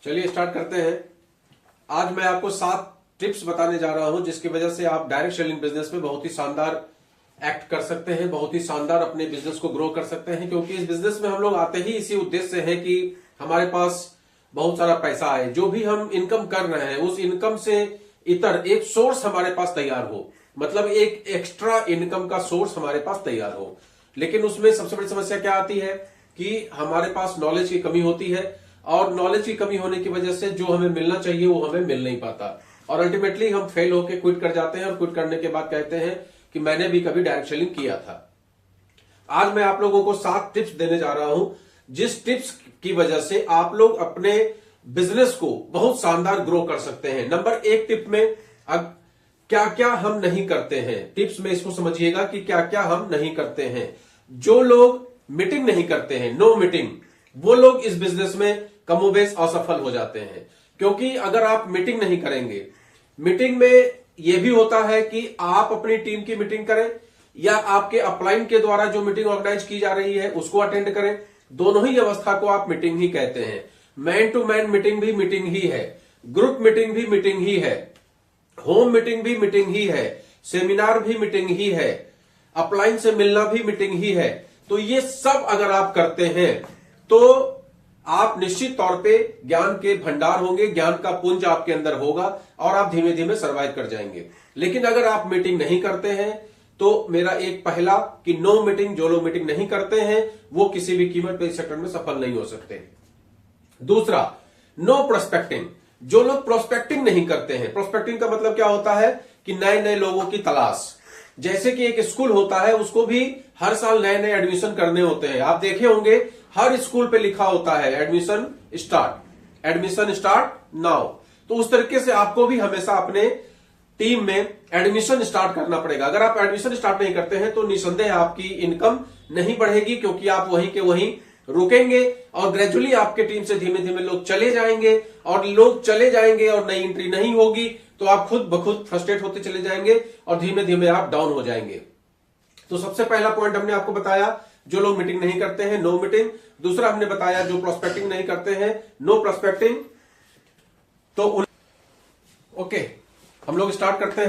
चलिए स्टार्ट करते हैं। आज मैं आपको 7 टिप्स बताने जा रहा हूं जिसकी वजह से आप डायरेक्ट सेलिंग बिजनेस में बहुत ही शानदार एक्ट कर सकते हैं, बहुत ही शानदार अपने बिजनेस को ग्रो कर सकते हैं। क्योंकि इस बिजनेस में हम लोग आते ही इसी उद्देश्य से है कि हमारे पास बहुत सारा पैसा आए, जो भी हम इनकम कर रहे हैं उस इनकम से इतर एक सोर्स हमारे पास तैयार हो, मतलब एक एक्स्ट्रा इनकम का सोर्स हमारे पास तैयार हो। लेकिन उसमें सबसे बड़ी समस्या क्या आती है कि हमारे पास नॉलेज की कमी होती है, और नॉलेज की कमी होने की वजह से जो हमें मिलना चाहिए वो हमें मिल नहीं पाता, और अल्टीमेटली हम फेल होकर क्विट कर जाते हैं। और क्विट करने के बाद कहते हैं कि मैंने भी कभी डायरेक्ट सेलिंग किया था। आज मैं आप लोगों को 7 टिप्स देने जा रहा हूं जिस टिप्स की वजह से आप लोग अपने बिजनेस को बहुत शानदार ग्रो कर सकते हैं। नंबर 1 टिप में अब क्या क्या हम नहीं करते हैं, टिप्स में इसको समझिएगा कि क्या क्या हम नहीं करते हैं। जो लोग मीटिंग नहीं करते हैं, नो मीटिंग, वो लोग इस बिजनेस में कमोबेश असफल हो जाते हैं। क्योंकि अगर आप मीटिंग नहीं करेंगे, मीटिंग में यह भी होता है कि आप अपनी टीम की मीटिंग करें या आपके अपलाइन के द्वारा जो मीटिंग ऑर्गेनाइज की जा रही है उसको अटेंड करें, दोनों ही अवस्था को आप मीटिंग ही कहते हैं। मैन टू मैन मीटिंग भी मीटिंग ही है, ग्रुप मीटिंग भी मीटिंग ही है, होम मीटिंग भी मीटिंग ही है, सेमिनार भी मीटिंग ही है, अपलाइन से मिलना भी मीटिंग ही है। तो ये सब अगर आप करते हैं तो आप निश्चित तौर पे ज्ञान के भंडार होंगे, ज्ञान का पुंज आपके अंदर होगा और आप धीमे धीमे सर्वाइव कर जाएंगे। लेकिन अगर आप मीटिंग नहीं करते हैं तो मेरा एक पहला कि नो मीटिंग, जो लोग मीटिंग नहीं करते हैं वो किसी भी कीमत पे इस सेक्टर में सफल नहीं हो सकते। दूसरा, नो प्रोस्पेक्टिंग, जो लोग प्रोस्पेक्टिंग नहीं करते हैं। प्रोस्पेक्टिंग का मतलब क्या होता है कि नए नए लोगों की तलाश। जैसे कि एक स्कूल होता है, उसको भी हर साल नए नए एडमिशन करने होते हैं। आप देखे होंगे हर स्कूल पे लिखा होता है एडमिशन स्टार्ट नाउ। तो उस तरीके से आपको भी हमेशा अपने टीम में एडमिशन स्टार्ट करना पड़ेगा। अगर आप एडमिशन स्टार्ट नहीं करते हैं तो निसंदेह आपकी इनकम नहीं बढ़ेगी, क्योंकि आप वहीं के वहीं रुकेंगे और ग्रेजुअली आपके टीम से धीमे धीमे लोग चले जाएंगे, और लोग चले जाएंगे और नई एंट्री नहीं होगी तो आप खुद ब खुद फ्रस्ट्रेट होते चले जाएंगे और धीमे धीमे आप डाउन हो जाएंगे। तो सबसे पहला पॉइंट हमने आपको बताया, जो लोग मीटिंग नहीं करते हैं, नो मीटिंग। दूसरा हमने बताया जो प्रोस्पेक्टिंग नहीं करते हैं, नो प्रोस्पेक्टिंग। तो ओके, हम लोग स्टार्ट करते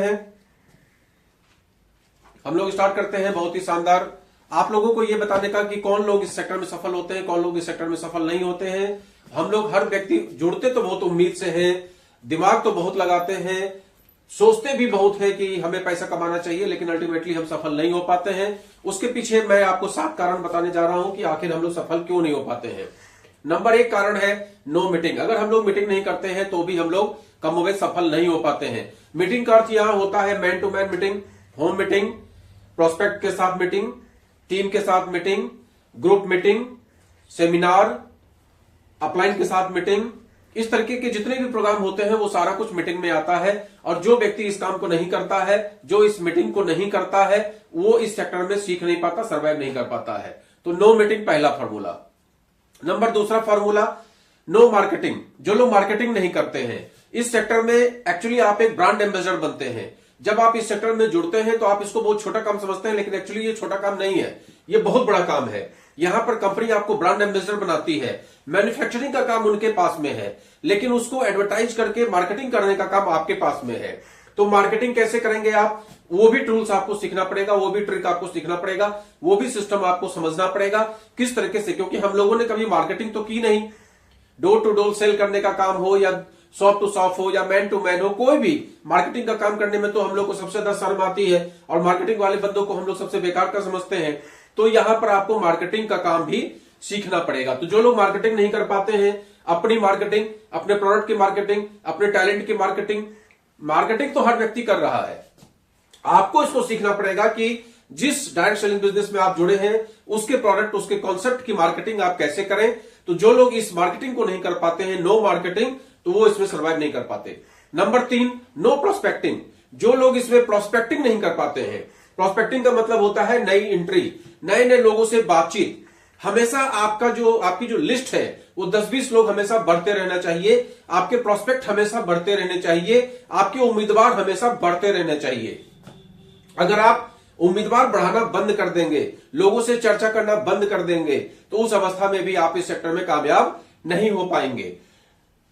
हैं बहुत ही शानदार आप लोगों को यह बताने का कि कौन लोग इस सेक्टर में सफल होते हैं, कौन लोग इस सेक्टर में सफल नहीं होते हैं। हम लोग हर व्यक्ति जुड़ते तो बहुत उम्मीद से हैं, दिमाग तो बहुत लगाते हैं, सोचते भी बहुत है कि हमें पैसा कमाना चाहिए, लेकिन अल्टीमेटली हम सफल नहीं हो पाते हैं। उसके पीछे मैं आपको 7 कारण बताने जा रहा हूं कि आखिर हम लोग सफल क्यों नहीं हो पाते हैं। नंबर 1 कारण है नो मीटिंग। अगर हम लोग मीटिंग नहीं करते हैं तो भी हम लोग कमोबेश सफल नहीं हो पाते हैं। मीटिंग का अर्थ यहां होता है man to man meeting, home meeting, prospect के साथ मीटिंग, टीम के साथ meeting, group meeting, seminar, upline के साथ मीटिंग। इस तरीके के जितने भी प्रोग्राम होते हैं वो सारा कुछ मीटिंग में आता है। और जो व्यक्ति इस काम को नहीं करता है, जो इस मीटिंग को नहीं करता है, वो इस सेक्टर में सीख नहीं पाता, सर्वाइव नहीं कर पाता है। तो नो मीटिंग पहला formula. Number 2 formula, no marketing. जो लोग मार्केटिंग नहीं करते हैं इस सेक्टर में, एक्चुअली आप एक ब्रांड एम्बेसडर बनते हैं। जब आप इस सेक्टर में जुड़ते हैं तो आप इसको बहुत छोटा काम समझते हैं, लेकिन एक्चुअली ये छोटा काम नहीं है, ये बहुत बड़ा काम है। यहां पर कंपनी आपको ब्रांड एम्बेसडर बनाती है। मैन्युफैक्चरिंग का काम उनके पास में है, लेकिन उसको एडवर्टाइज करके मार्केटिंग करने का काम आपके पास में है। तो मार्केटिंग कैसे करेंगे आप, वो भी टूल्स आपको सीखना पड़ेगा, वो भी ट्रिक आपको सीखना पड़ेगा, वो भी सिस्टम आपको समझना पड़ेगा किस तरीके से। क्योंकि हम लोगों ने कभी मार्केटिंग तो की नहीं। डोर टू डोर सेल करने का काम हो या शॉप टू शॉप हो या मैन टू मैन हो, कोई भी मार्केटिंग का काम करने में तो हम लोग को सबसे ज्यादा शर्म आती है और मार्केटिंग वाले बंदों को हम लोग सबसे बेकार का समझते हैं। तो यहां पर आपको मार्केटिंग का काम भी सीखना पड़ेगा। तो जो लोग मार्केटिंग नहीं कर पाते हैं, अपनी मार्केटिंग, अपने प्रोडक्ट की मार्केटिंग, अपने टैलेंट की मार्केटिंग तो हर व्यक्ति कर रहा है। आपको इसको सीखना पड़ेगा कि जिस डायरेक्ट सेलिंग बिजनेस में आप जुड़े हैं उसके प्रोडक्ट, उसके कॉन्सेप्ट की मार्केटिंग आप कैसे करें। तो जो लोग इस मार्केटिंग को नहीं कर पाते हैं, नो मार्केटिंग, तो वो इसमें सर्वाइव नहीं कर पाते। Number 3, no prospecting. जो लोग इसमें प्रोस्पेक्टिंग नहीं कर पाते हैं, प्रोस्पेक्टिंग का मतलब होता है नई एंट्री, नए नए लोगों से बातचीत। हमेशा आपकी जो लिस्ट है वो 10-20 लोग हमेशा बढ़ते रहना चाहिए, आपके प्रोस्पेक्ट हमेशा बढ़ते रहने चाहिए, आपके उम्मीदवार हमेशा बढ़ते रहने चाहिए। अगर आप उम्मीदवार बढ़ाना बंद कर देंगे, लोगों से चर्चा करना बंद कर देंगे, तो उस अवस्था में भी आप इस सेक्टर में कामयाब नहीं हो पाएंगे।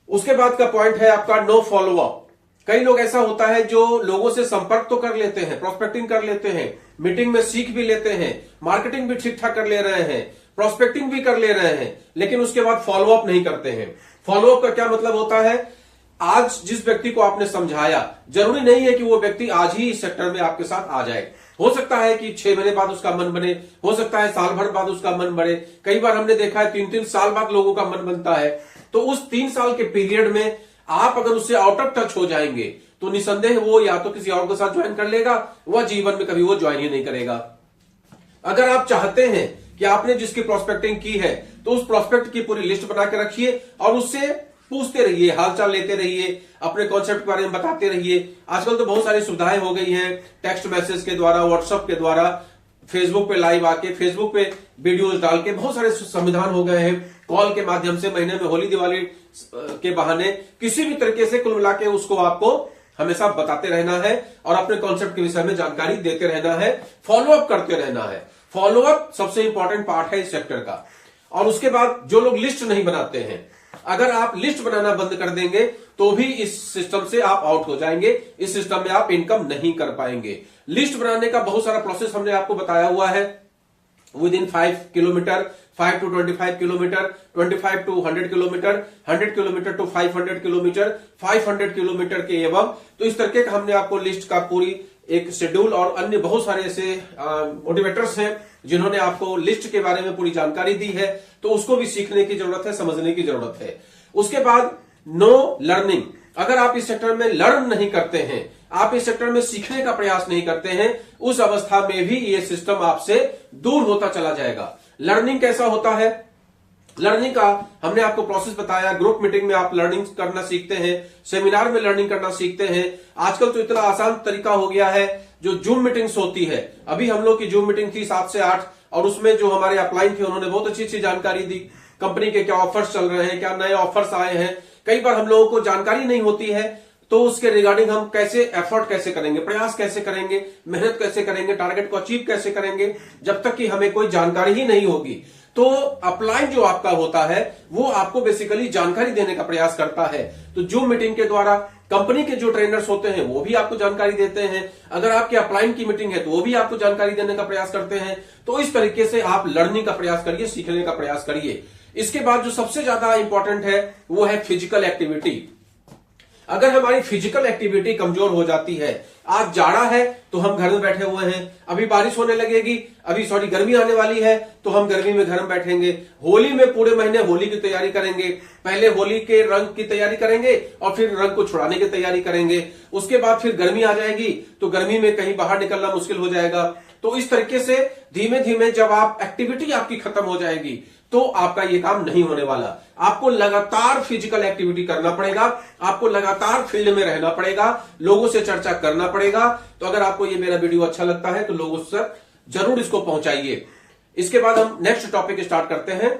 उसके बाद का पॉइंट है आपका नो फॉलोअप। कई लोग ऐसा होता है जो लोगों से संपर्क तो कर लेते हैं, प्रोस्पेक्टिंग कर लेते हैं, मीटिंग में सीख भी लेते हैं, मार्केटिंग भी ठीक ठाक कर ले रहे हैं, प्रोस्पेक्टिंग भी कर ले रहे हैं, लेकिन उसके बाद फॉलोअप नहीं करते हैं। फॉलोअप का क्या मतलब होता है? आज जिस व्यक्ति को आपने समझाया, जरूरी नहीं है कि वो व्यक्ति आज ही इस सेक्टर में आपके साथ आ जाए। हो सकता है कि 6 महीने बाद उसका मन बने, हो सकता है साल भर बाद उसका मन बने। कई बार हमने देखा है 3-3 साल बाद लोगों का मन बनता है। तो उस 3 साल के पीरियड में आप अगर उससे आउट ऑफ टच हो जाएंगे तो निसंदेह वो या तो किसी और के साथ ज्वाइन कर लेगा, वह जीवन में कभी वो ज्वाइन ही नहीं करेगा। अगर आप चाहते हैं कि आपने जिसकी प्रोस्पेक्टिंग की है तो उस प्रोस्पेक्ट की पूरी लिस्ट बना के रखिए और उससे पूछते रहिए, हालचाल लेते रहिए, अपने कॉन्सेप्ट के बारे में बताते रहिए। आजकल तो बहुत सारी सुविधाएं हो गई हैं, टेक्स्ट मैसेज के द्वारा, व्हाट्सएप के द्वारा, फेसबुक पे लाइव आके, फेसबुक पे वीडियोस डाल के बहुत सारे संविधान हो गए हैं। कॉल के माध्यम से महीने में होली दिवाली के बहाने किसी भी तरीके से कुल मिला के उसको आपको हमेशा बताते रहना है और अपने कॉन्सेप्ट के विषय में जानकारी देते रहना है, फॉलोअप करते रहना है। फॉलोअप सबसे इंपॉर्टेंट पार्ट है इस सेक्टर का। और उसके बाद जो लोग लिस्ट नहीं बनाते हैं, अगर आप लिस्ट बनाना बंद कर देंगे तो भी इस सिस्टम से आप आउट हो जाएंगे, इस सिस्टम में आप इनकम नहीं कर पाएंगे। लिस्ट बनाने का बहुत सारा प्रोसेस हमने आपको बताया हुआ है। Within 5 kilometre, 5 to 25 kilometre, 25 to 100 kilometre, 100 kilometre to 500 kilometre, 500 kilometre के एवं, तो इस तरीके का हमने आपको लिस्ट का पूरी एक शेड्यूल और अन्य बहुत सारे ऐसे मोटिवेटर्स हैं जिन्होंने आपको लिस्ट के बारे में पूरी जानकारी दी है। तो उसको भी सीखने की जरूरत है, समझने की जरूरत है। उसके बाद नो लर्निंग। अगर आप इस सेक्टर में लर्न नहीं करते हैं, आप इस सेक्टर में सीखने का प्रयास नहीं करते हैं, उस अवस्था में भी ये सिस्टम आपसे दूर होता चला जाएगा। लर्निंग कैसा होता है? लर्निंग का हमने आपको प्रोसेस बताया। ग्रुप मीटिंग में आप लर्निंग करना सीखते हैं, सेमिनार में लर्निंग करना सीखते हैं। आजकल तो इतना आसान तरीका हो गया है, जो जूम मीटिंग्स होती है। अभी हम लोग की जूम मीटिंग थी 7 से 8 और उसमें जो हमारे अपलाइन थे उन्होंने बहुत अच्छी जानकारी दी। कंपनी के क्या ऑफर्स चल रहे हैं, क्या नए ऑफर्स आए हैं। कई बार हम लोगों को जानकारी नहीं होती है तो उसके रिगार्डिंग हम कैसे एफर्ट कैसे करेंगे, प्रयास कैसे करेंगे, मेहनत कैसे करेंगे, टारगेट को अचीव कैसे करेंगे, जब तक कि हमें कोई जानकारी ही नहीं होगी। तो अपलाइन जो आपका होता है वो आपको बेसिकली जानकारी देने का प्रयास करता है। तो जूम मीटिंग के द्वारा कंपनी के जो ट्रेनर्स होते हैं वो भी आपको जानकारी देते हैं। अगर आपकी अपलाइन की मीटिंग है तो वो भी आपको जानकारी देने का प्रयास करते हैं। तो इस तरीके से आप लर्निंग का प्रयास करिए, सीखने का प्रयास करिए। इसके बाद जो सबसे ज्यादा इंपॉर्टेंट है वो है फिजिकल एक्टिविटी। अगर हमारी फिजिकल एक्टिविटी कमजोर हो जाती है, आज जाड़ा है तो हम घर में बैठे हुए हैं, अभी बारिश होने लगेगी, गर्मी आने वाली है तो हम गर्मी में घर में बैठेंगे। होली में पूरे महीने होली की तैयारी करेंगे, पहले होली के रंग की तैयारी करेंगे और फिर रंग को छुड़ाने की तैयारी करेंगे। उसके बाद फिर गर्मी आ जाएगी तो गर्मी में कहीं बाहर निकलना मुश्किल हो जाएगा। तो इस तरीके से धीमे धीमे जब आप एक्टिविटी आपकी खत्म हो जाएगी तो आपका ये काम नहीं होने वाला। आपको लगातार फिजिकल एक्टिविटी करना पड़ेगा, आपको लगातार फील्ड में रहना पड़ेगा, लोगों से चर्चा करना पड़ेगा। तो अगर आपको ये मेरा वीडियो अच्छा लगता है तो लोगों से जरूर इसको पहुंचाइए। इसके बाद हम नेक्स्ट टॉपिक स्टार्ट करते हैं।